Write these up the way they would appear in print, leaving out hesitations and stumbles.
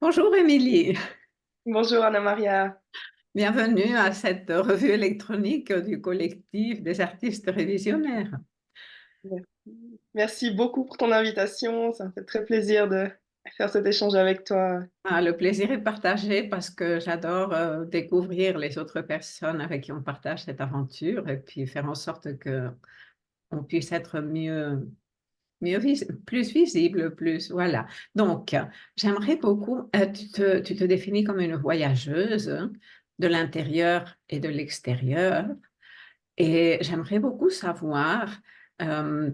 Bonjour Émilie, Bonjour Anna Maria. bienvenue à cette revue électronique du collectif des artistes révisionnaires. Merci beaucoup pour ton invitation. Ça me fait très plaisir de faire cet échange avec toi. Ah, le plaisir est partagé parce que j'adore découvrir les autres personnes avec qui on partage cette aventure et puis faire en sorte que on puisse être plus visible, plus voilà. Donc, j'aimerais beaucoup, tu te définis comme une voyageuse hein, de l'intérieur et de l'extérieur. Et j'aimerais beaucoup savoir, euh,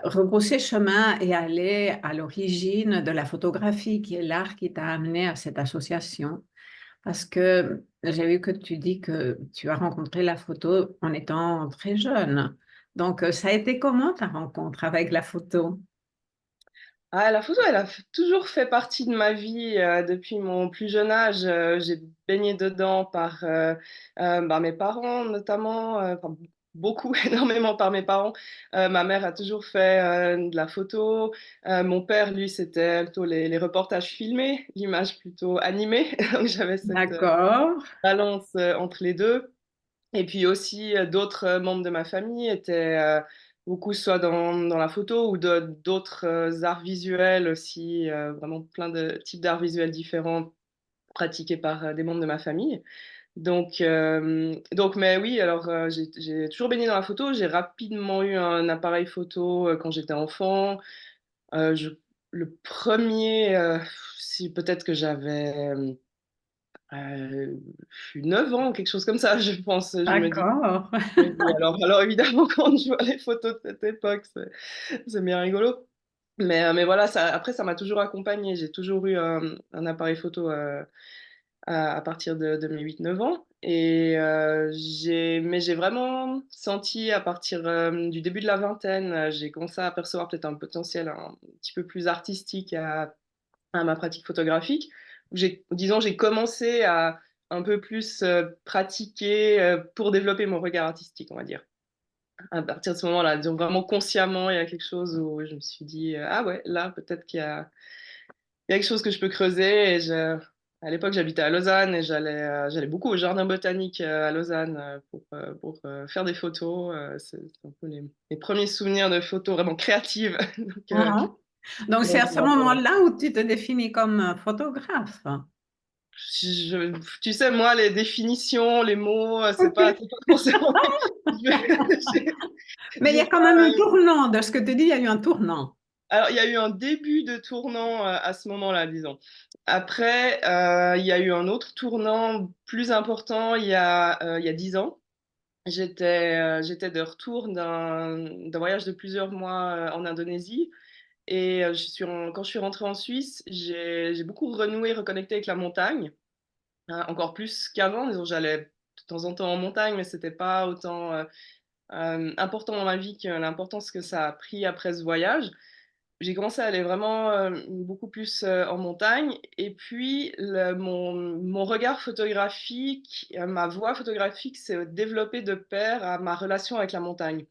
rebrousser chemin et aller à l'origine de la photographie, qui est l'art qui t'a amené à cette association. Parce que j'ai vu que tu dis que tu as rencontré la photo en étant très jeune. Donc, ça a été comment ta rencontre avec la photo? Ah, la photo, elle a toujours fait partie de ma vie depuis mon plus jeune âge. J'ai baigné dedans par mes parents notamment, enfin, beaucoup, énormément par mes parents. Ma mère a toujours fait de la photo. Mon père, lui, c'était plutôt les reportages filmés, l'image plutôt animée. Donc j'avais cette D'accord, balance entre les deux. Et puis aussi, d'autres membres de ma famille étaient beaucoup soit dans la photo ou d'autres arts visuels aussi, vraiment plein de types d'arts visuels différents pratiqués par des membres de ma famille. Donc, mais oui, alors j'ai toujours baigné dans la photo. J'ai rapidement eu un appareil photo quand j'étais enfant. Euh, je- le premier, si peut-être que j'avais 9 ans ou quelque chose comme ça, je pense. Je me dis d'accord. oui, oui, alors évidemment, quand je vois les photos de cette époque, c'est bien rigolo. Mais voilà, après, ça m'a toujours accompagnée. J'ai toujours eu un appareil photo à partir de mes 8 9 ans. Mais j'ai vraiment senti à partir du début de la vingtaine, j'ai commencé à apercevoir peut-être un potentiel un petit peu plus artistique à ma pratique photographique. Disons, j'ai commencé à un peu plus pratiquer pour développer mon regard artistique, on va dire. À partir de ce moment-là, disons vraiment consciemment, il y a quelque chose où je me suis dit, ah ouais, là, peut-être il y a quelque chose que je peux creuser. À l'époque, j'habitais à Lausanne et j'allais beaucoup au jardin botanique à Lausanne pour faire des photos. C'est un peu les premiers souvenirs de photos vraiment créatives. Ah. Donc, c'est Donc, à ce moment-là où tu te définis comme photographe. tu sais, moi, les définitions, les mots, Ok. c'est pas forcément. J'ai Mais il y j'ai a quand pas. même un tournant de ce que tu dis, il y a eu un tournant. Alors, il y a eu un début de tournant à ce moment-là, disons. Après, il y a eu un autre tournant plus important il y a 10 ans. J'étais de retour d'un voyage de plusieurs mois en Indonésie. Et quand je suis rentrée en Suisse, j'ai beaucoup renoué, reconnecté avec la montagne. Encore plus qu'avant, disons, j'allais de temps en temps en montagne, mais c'était pas autant important dans ma vie que l'importance que ça a pris après ce voyage. J'ai commencé à aller vraiment beaucoup plus en montagne. Et puis, mon regard photographique, ma voix photographique s'est développée de pair à ma relation avec la montagne.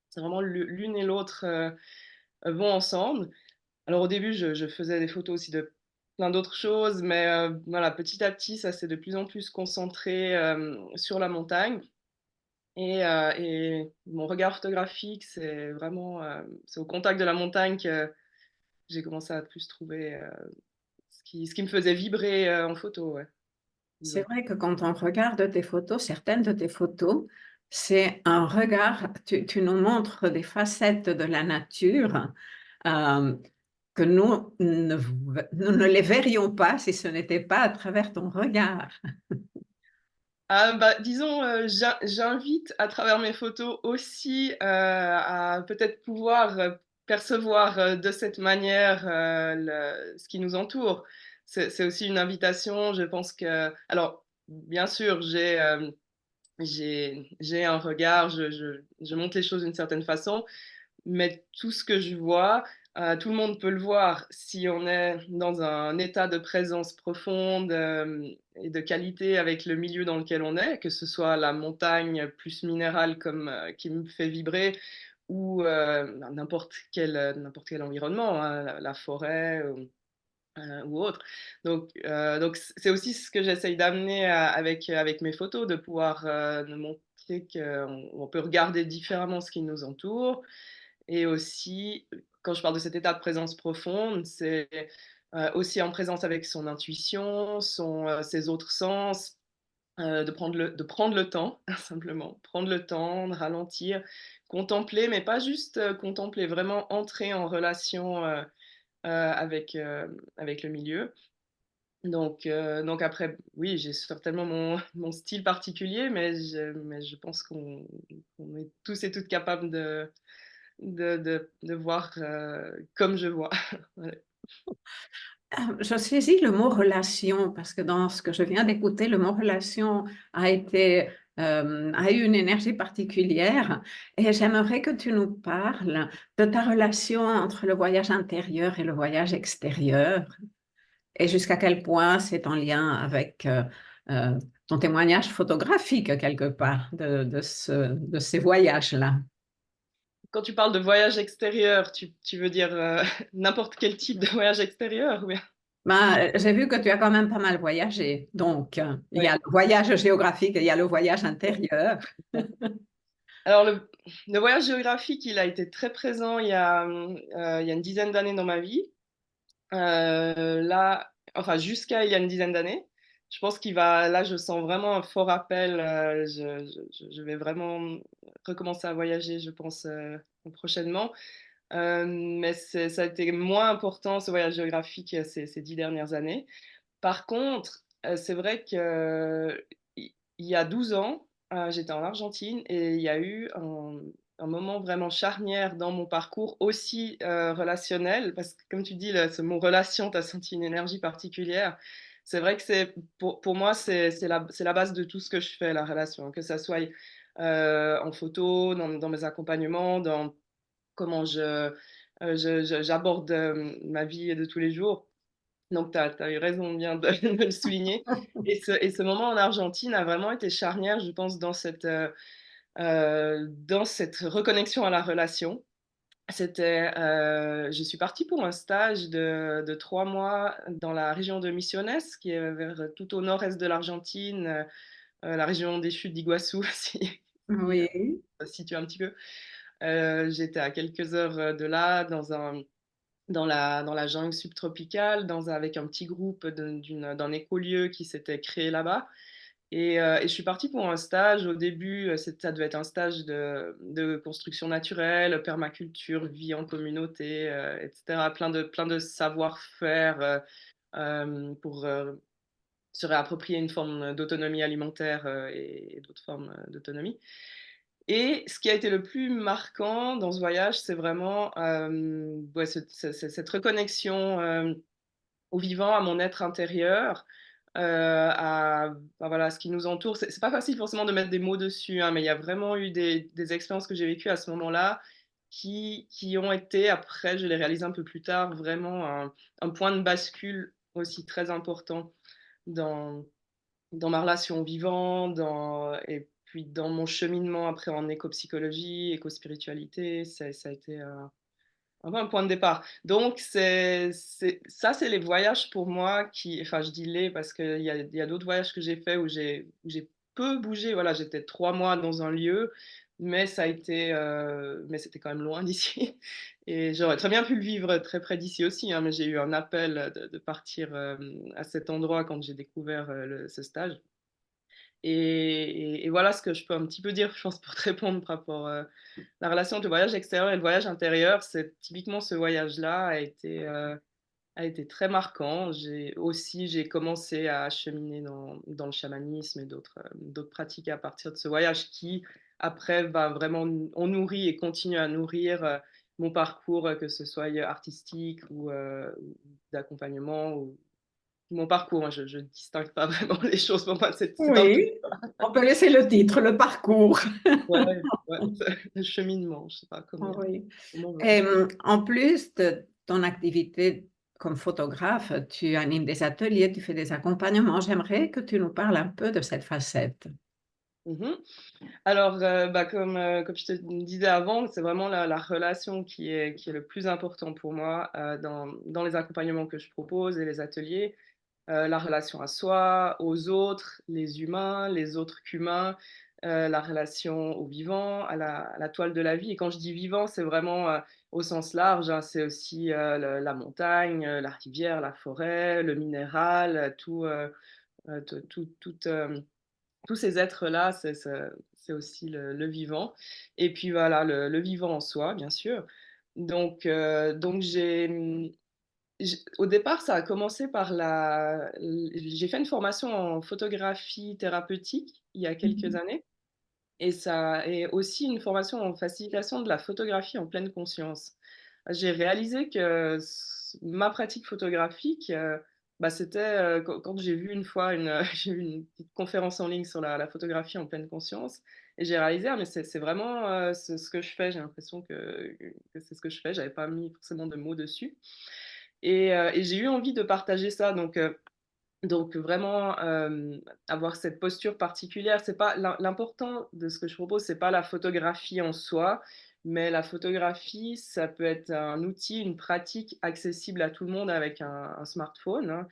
C'est vraiment l'une et l'autre vont ensemble. Alors au début, je faisais des photos aussi de plein d'autres choses, mais voilà, petit à petit, ça s'est de plus en plus concentré sur la montagne. Et mon regard photographique, c'est au contact de la montagne que j'ai commencé à plus trouver ce qui me faisait vibrer en photo, ouais, C'est disons. vrai que quand on regarde tes photos, certaines de tes photos, c'est un regard, tu nous montres des facettes de la nature euh, que nous ne les verrions pas si ce n'était pas à travers ton regard. Ah, bah, disons, j'invite à travers mes photos aussi à peut-être pouvoir percevoir de cette manière ce qui nous entoure. C'est aussi une invitation, je pense que. Alors, bien sûr, j'ai un regard, je monte les choses d'une certaine façon, mais tout ce que je vois, tout le monde peut le voir si on est dans un état de présence profonde et de qualité avec le milieu dans lequel on est, que ce soit la montagne plus minérale comme qui me fait vibrer ou n'importe quel environnement, hein, la forêt. ou autre. Donc c'est aussi ce que j'essaye d'amener avec mes photos, de pouvoir nous montrer qu'on peut regarder différemment ce qui nous entoure. Et aussi, quand je parle de cet état de présence profonde, c'est aussi en présence avec son intuition, ses autres sens, de prendre le temps, simplement, prendre le temps, de ralentir, contempler, mais pas juste contempler, vraiment entrer en relation avec le milieu. Donc après, oui, j'ai certainement mon style particulier, mais je pense qu'on est tous et toutes capables de voir comme je vois. Ouais. Je saisis le mot relation parce que dans ce que je viens d'écouter, le mot relation a eu une énergie particulière et j'aimerais que tu nous parles de ta relation entre le voyage intérieur et le voyage extérieur et jusqu'à quel point c'est en lien avec ton témoignage photographique quelque part de ces voyages-là. Quand tu parles de voyage extérieur, tu veux dire n'importe quel type de voyage extérieur ou bien? Ben, j'ai vu que tu as quand même pas mal voyagé. Donc, il y Ouais. a le voyage géographique et il y a le voyage intérieur. Alors le voyage géographique, il a été très présent il y a une dizaine d'années dans ma vie. Là, enfin jusqu'à il y a une dizaine d'années. Je pense là, je sens vraiment un fort appel. Je vais vraiment recommencer à voyager, je pense, prochainement. Mais ça a été moins important, ce voyage géographique, ces 10 dernières années. Par contre, c'est vrai qu'il y a 12 ans, j'étais en Argentine et il y a eu un moment vraiment charnière dans mon parcours aussi, relationnel, parce que comme tu dis, ce mot relation, tu as senti une énergie particulière. C'est vrai que pour moi, c'est la base de tout ce que je fais, la relation, que ça soit, en photo, dans mes accompagnements, dans comment j'aborde, ma vie de tous les jours. Donc tu as eu raison bien de de le souligner, et ce moment en Argentine a vraiment été charnière, je pense, dans cette reconnexion à la relation. Je suis partie pour un stage de 3 mois dans la région de Misiones, qui est tout au nord-est de l'Argentine, la région des chutes d'Iguassou, si Oui, ça se situe un petit peu. J'étais à quelques heures de là, dans la jungle subtropicale, avec un petit groupe d'un écolieu qui s'était créé là-bas. Et je suis partie pour un stage. Au début, ça devait être un stage de construction naturelle, permaculture, vie en communauté, etc. Plein de savoir-faire pour se réapproprier une forme d'autonomie alimentaire et d'autres formes d'autonomie. Et ce qui a été le plus marquant dans ce voyage, c'est vraiment ouais, cette reconnexion au vivant, à mon être intérieur, voilà, ce qui nous entoure. C'est pas facile forcément de mettre des mots dessus, hein, mais il y a vraiment eu des expériences que j'ai vécues à ce moment-là qui ont été, après, je les réalise un peu plus tard, vraiment un point de bascule aussi très important dans, dans ma relation au vivant, et puis dans mon cheminement après en éco-psychologie, éco-spiritualité. Ça a été un point de départ. Donc, c'est les voyages pour moi enfin, je dis les parce qu'il y a d'autres voyages que j'ai faits où j'ai peu bougé. Voilà, j'étais 3 mois dans un lieu, mais c'était quand même loin d'ici. Et j'aurais très bien pu le vivre très près d'ici aussi, hein, mais j'ai eu un appel de partir à cet endroit quand j'ai découvert ce stage. Et voilà ce que je peux un petit peu dire, je pense, pour te répondre par rapport la relation entre le voyage extérieur et le voyage intérieur. C'est typiquement ce voyage-là a été très marquant. J'ai commencé à cheminer dans le chamanisme et d'autres pratiques à partir de ce voyage qui, après, va vraiment on nourrit et continue à nourrir mon parcours, que ce soit artistique ou d'accompagnement ou mon parcours, hein. Je distingue pas vraiment les choses. Pour moi, c'est un tout. oui. On peut laisser le titre, le parcours. Ouais, ouais, le cheminement, je sais pas Oui. comment on veut. Et en plus de ton activité comme photographe, tu animes des ateliers, tu fais des accompagnements. J'aimerais que tu nous parles un peu de cette facette. Mhm. Alors, comme je te disais avant, c'est vraiment la relation qui est le plus important pour moi dans les accompagnements que je propose et les ateliers. La relation à soi, aux autres, les humains, les autres qu'humains, la relation aux vivants, à la toile de la vie. Et quand je dis vivant, c'est vraiment au sens large, hein, c'est aussi la montagne, la rivière, la forêt, le minéral, tous ces êtres-là, c'est aussi le vivant. Et puis voilà, le vivant en soi, bien sûr. Donc au départ, ça a commencé par j'ai fait une formation en photographie thérapeutique il y a quelques Mhm. années. Et aussi une formation en facilitation de la photographie en pleine conscience. J'ai réalisé que ma pratique photographique, c'était quand j'ai vu une fois j'ai vu une petite conférence en ligne sur la photographie en pleine conscience, et j'ai réalisé, ah, mais c'est vraiment ce que je fais. J'ai l'impression que c'est ce que je fais. J'avais pas mis forcément de mots dessus. Et j'ai eu envie de partager ça. Donc vraiment, avoir cette posture particulière, c'est pas l'important de ce que je propose, c'est pas la photographie en soi, mais la photographie, ça peut être un outil, une pratique accessible à tout le monde avec un smartphone, hein.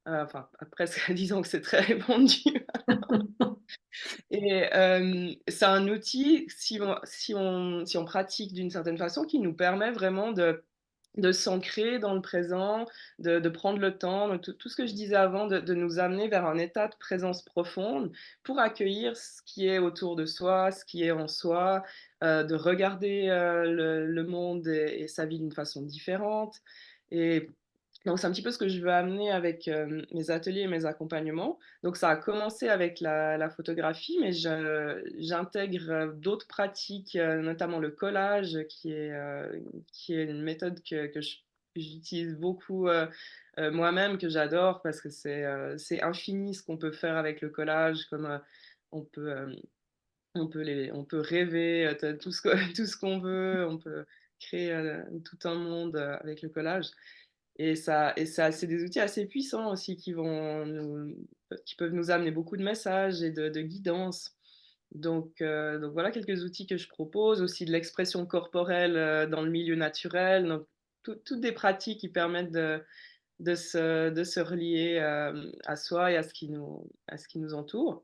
Enfin, après, disons que c'est très répandu. Et c'est un outil, si on pratique d'une certaine façon, qui nous permet vraiment de s'ancrer dans le présent, de prendre le temps, donc tout ce que je disais avant, de nous amener vers un état de présence profonde pour accueillir ce qui est autour de soi, ce qui est en soi, de regarder le monde et sa vie d'une façon différente. Et donc c'est un petit peu ce que je veux amener avec mes ateliers et mes accompagnements. Donc ça a commencé avec la photographie, mais j'intègre d'autres pratiques, notamment le collage, qui est une méthode que j'utilise beaucoup moi-même, que j'adore, parce que c'est infini ce qu'on peut faire avec le collage, comme on peut, on peut rêver tout tout ce qu'on veut, on peut créer tout un monde avec le collage. Et ça, c'est des outils assez puissants aussi qui peuvent nous amener beaucoup de messages et de guidance. Donc voilà quelques outils que je propose, aussi de l'expression corporelle dans le milieu naturel. Donc toutes des pratiques qui permettent de se relier à soi et à ce qui nous entoure.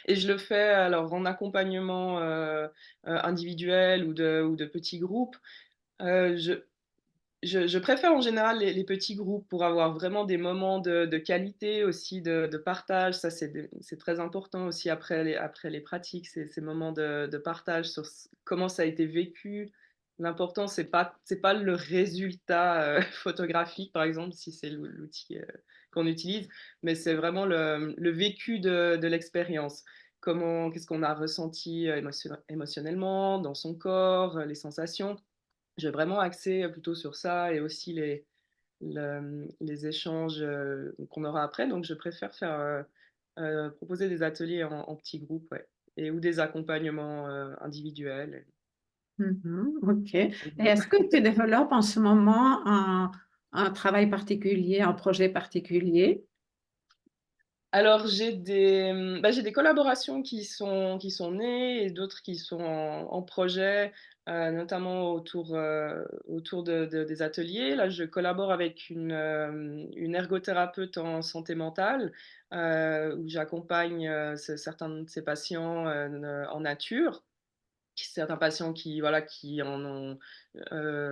Et je le fais alors en accompagnement individuel ou de petits groupes. Euh, je, je préfère en général les petits groupes pour avoir vraiment des moments de qualité aussi, de partage. Ça, c'est très important aussi après les pratiques, ces moments de partage sur comment ça a été vécu. L'important, c'est pas le résultat photographique, par exemple, si c'est l'outil qu'on utilise, mais c'est vraiment le vécu de l'expérience. Qu'est-ce qu'on a ressenti émotionnellement, dans son corps, les sensations. J'ai vraiment axé plutôt sur ça, et aussi les échanges qu'on aura après. Donc, je préfère proposer des ateliers en petits groupes, ouais, ou des accompagnements individuels. Mhm. Ok. Et Mhm. est-ce que tu développes en ce moment un travail particulier, un projet particulier? Alors, j'ai des collaborations qui sont nées, et d'autres qui sont en projet, notamment autour des ateliers. Là, je collabore avec une ergothérapeute en santé mentale, où j'accompagne certains de ses patients en nature. Certains patients voilà, qui en ont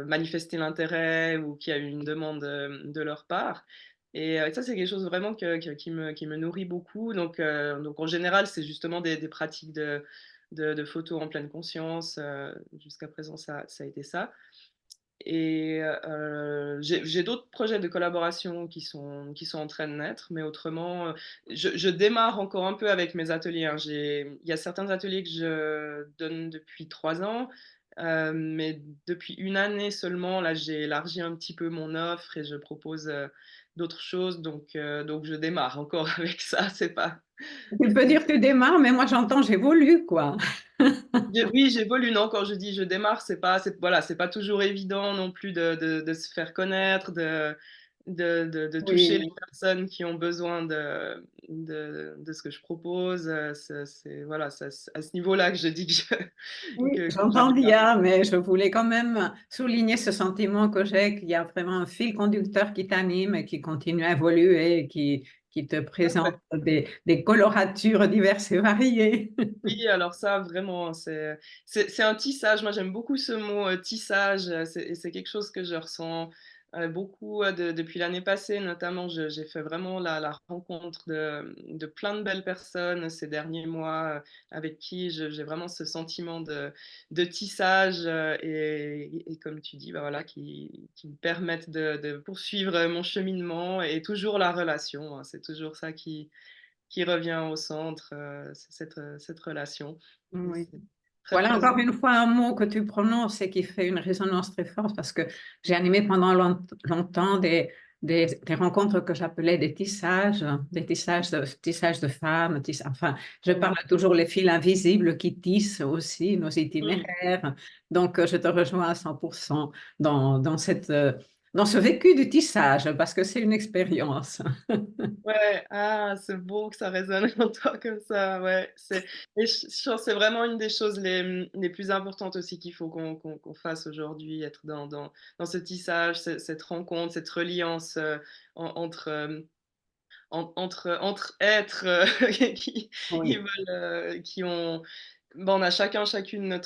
manifesté l'intérêt, ou qui a eu une demande de leur part. Et ça, c'est quelque chose vraiment qui me nourrit beaucoup. Donc en général, c'est justement des pratiques de photos en pleine conscience. Jusqu'à présent, ça a été ça. Et j'ai d'autres projets de collaboration qui sont en train de naître, mais autrement, je démarre encore un peu avec mes ateliers, hein. Il y a certains ateliers que je donne depuis 3 ans, mais depuis une année seulement, là, j'ai élargi un petit peu mon offre et je propose d'autres choses. Donc je démarre encore avec ça. Tu peux dire que tu démarres, mais moi j'entends j'évolue, quoi. Oui, j'évolue. Non, quand je dis je démarre, voilà, c'est pas toujours évident non plus de se faire connaître, de toucher les Oui. personnes qui ont besoin de ce que je propose. Voilà, c'est à ce niveau-là que je dis que Oui, que j'entends j'arrive à. bien, mais je voulais quand même souligner ce sentiment que j'ai, qu'il y a vraiment un fil conducteur qui t'anime et qui continue à évoluer, et qui te présente des coloratures diverses et variées. Oui, alors ça, vraiment, c'est un tissage. Moi, j'aime beaucoup ce mot tissage. Et c'est quelque chose que je ressens beaucoup depuis l'année passée. Notamment, j'ai fait vraiment la rencontre de plein de belles personnes ces derniers mois avec qui j'ai vraiment ce sentiment de tissage et comme tu dis, bah voilà, qui me permettent de poursuivre mon cheminement et toujours la relation, hein. C'est toujours ça qui revient au centre, c'est cette relation. Et Oui. c'est très Voilà présent. encore une fois un mot que tu prononces et qui fait une résonance très forte, parce que j'ai animé pendant longtemps des rencontres que j'appelais des tissages de femmes. Enfin, je Mmh. parle toujours les fils invisibles qui tissent aussi nos Mmh. itinéraires. Donc, je te rejoins à 100% dans ce vécu du tissage, parce que c'est une expérience. Ouais, ah, c'est beau que ça résonne en toi comme ça, ouais. Et je pense que c'est vraiment une des choses les plus importantes aussi qu'il faut qu'on fasse aujourd'hui, être dans ce tissage, cette rencontre, cette reliance entre, entre êtres qui Oui. veulent, qui ont. Ben, on a chacune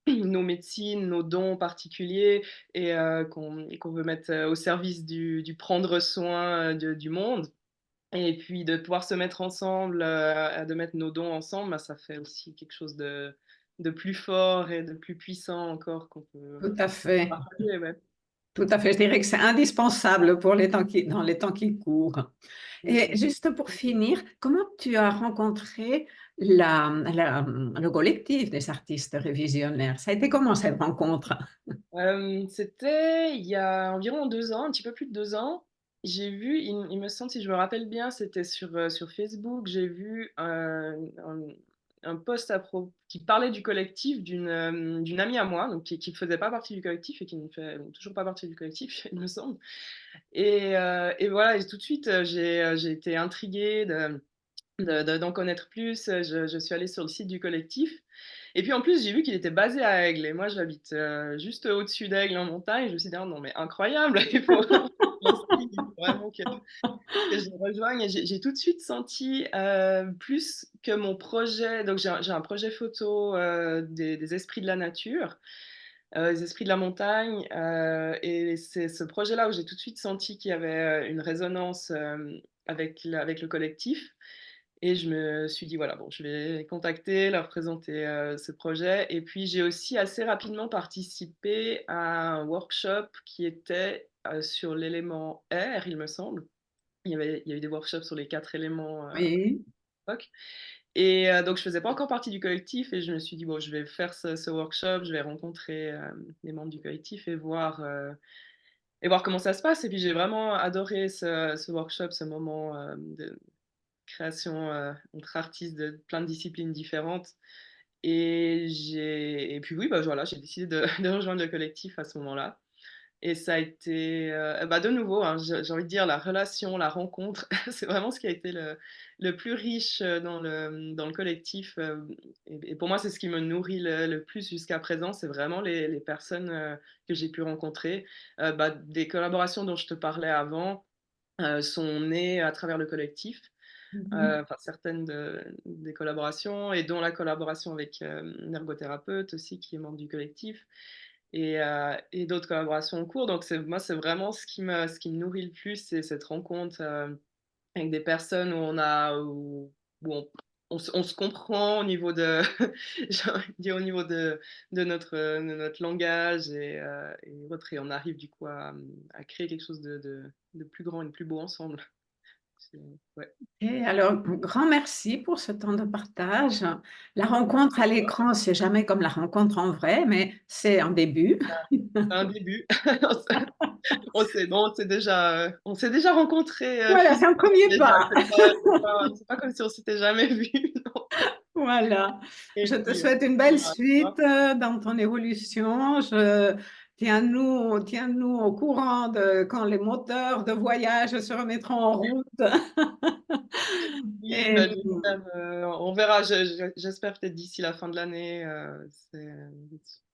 nos médecines, nos dons particuliers et qu'on veut mettre au service du prendre soin du monde. Et puis de pouvoir se mettre ensemble, de mettre nos dons ensemble, bah, ça fait aussi quelque chose de plus fort et de plus puissant encore qu'on peut Tout à fait. partager, ouais. Tout à fait, je dirais que c'est indispensable pour dans les temps qui courent. Et Mmh. juste pour finir, comment tu as rencontré le collectif des artistes révisionnaires? Ça a été comment cette rencontre? C'était il y a environ 2 ans, un petit peu plus de 2 ans. J'ai vu, il me semble, si je me rappelle bien, c'était sur Facebook, j'ai vu un post qui parlait du collectif d'une amie à moi, donc qui ne faisait pas partie du collectif et qui ne fait toujours pas partie du collectif, il me semble. Et voilà, et tout de suite, j'ai été intriguée d'en connaître plus. Je suis allée sur le site du collectif. Et puis en plus, j'ai vu qu'il était basé à Aigle. Et moi, j'habite juste au-dessus d'Aigle en montagne. Je me suis dit, ah non, mais incroyable, il faut vraiment que je les rejoigne. Et j'ai tout de suite senti plus que mon projet. Donc, j'ai un projet photo des esprits de la nature. Les esprits de la montagne, et c'est ce projet-là où j'ai tout de suite senti qu'il y avait une résonance avec le collectif. Et je me suis dit, voilà, bon, je vais les contacter, leur présenter ce projet. Et puis, j'ai aussi assez rapidement participé à un workshop qui était sur l'élément air, il me semble. Il y a eu des workshops sur les 4 éléments à Oui. l'époque. Et donc, je faisais pas encore partie du collectif et je me suis dit, bon, je vais faire ce workshop, je vais rencontrer les membres du collectif et voir comment ça se passe. Et puis, j'ai vraiment adoré ce workshop, ce moment de création entre artistes de plein de disciplines différentes. Et puis oui, bah voilà, j'ai décidé de rejoindre le collectif à ce moment-là. Et ça a été, bah, de nouveau, hein, j'ai envie de dire la relation, la rencontre, c'est vraiment ce qui a été le plus riche dans le collectif. Et pour moi, c'est ce qui me nourrit le plus jusqu'à présent, c'est vraiment les personnes que j'ai pu rencontrer. Bah, des collaborations dont je te parlais avant sont nées à travers le collectif. Mhm. Enfin, certaines des collaborations, et dont la collaboration avec une ergothérapeute aussi qui est membre du collectif, et d'autres collaborations en cours. Donc moi, c'est vraiment ce qui me nourrit le plus, c'est cette rencontre avec des personnes où on se comprend au niveau de, j'ai envie de dire, au niveau de notre langage et autres, et on arrive du coup à créer quelque chose de plus grand et de plus beau ensemble. C'est- Ouais. Et alors, un grand merci pour ce temps de partage. La rencontre à l'écran, c'est jamais comme la rencontre en vrai, mais c'est un début. C'est un début. On s'est déjà rencontrés Voilà, c'est un physiquement premier déjà. pas. C'est pas comme si on s'était jamais vus, non. Voilà. Et Je te puis, souhaite une belle voilà, tu vois. suite dans ton évolution. tiens-nous au courant de quand les moteurs de voyage se remettront en route. Oui, Et ben, on verra. J'espère peut-être d'ici la fin de l'année.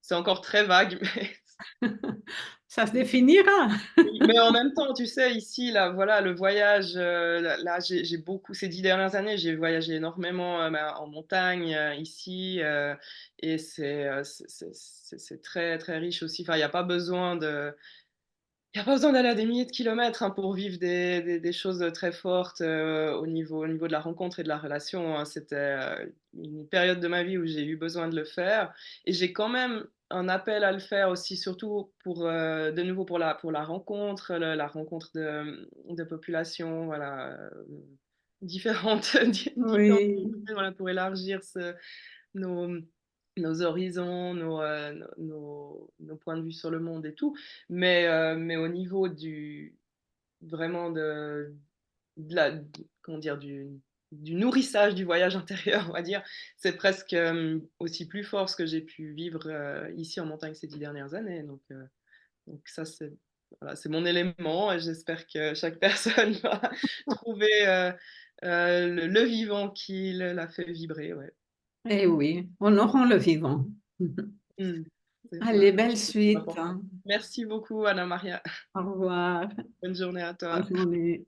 C'est encore très vague, mais ça se définira. oui, mais en même temps, tu sais, ici, là, voilà, le voyage, là, j'ai beaucoup, ces 10 dernières années, j'ai voyagé énormément en montagne, ici, et c'est très, très riche aussi. Enfin, il n'y a pas besoin il n'y a pas besoin d'aller à des milliers de kilomètres hein, pour vivre des choses très fortes au niveau de la rencontre et de la relation. Hein. C'était une période de ma vie où j'ai eu besoin de le faire. Et j'ai quand même un appel à le faire aussi, surtout pour, de nouveau pour la rencontre, la rencontre de populations voilà, différentes, différentes, Oui, voilà, pour élargir nos, nos horizons, nos points de vue sur le monde et tout. Mais au niveau vraiment comment dire, du nourrissage du voyage intérieur, on va dire, c'est presque aussi plus fort ce que j'ai pu vivre ici en montagne ces 10 dernières années. Donc ça, voilà, c'est mon élément et j'espère que chaque personne va trouver le vivant qui l'a fait vibrer. Ouais. et oui, honorons le vivant. Mm. C'est ça. Allez, belle C'est suite, important. hein. Merci beaucoup, Anna Maria. Au revoir. Bonne journée à Bonne toi. journée.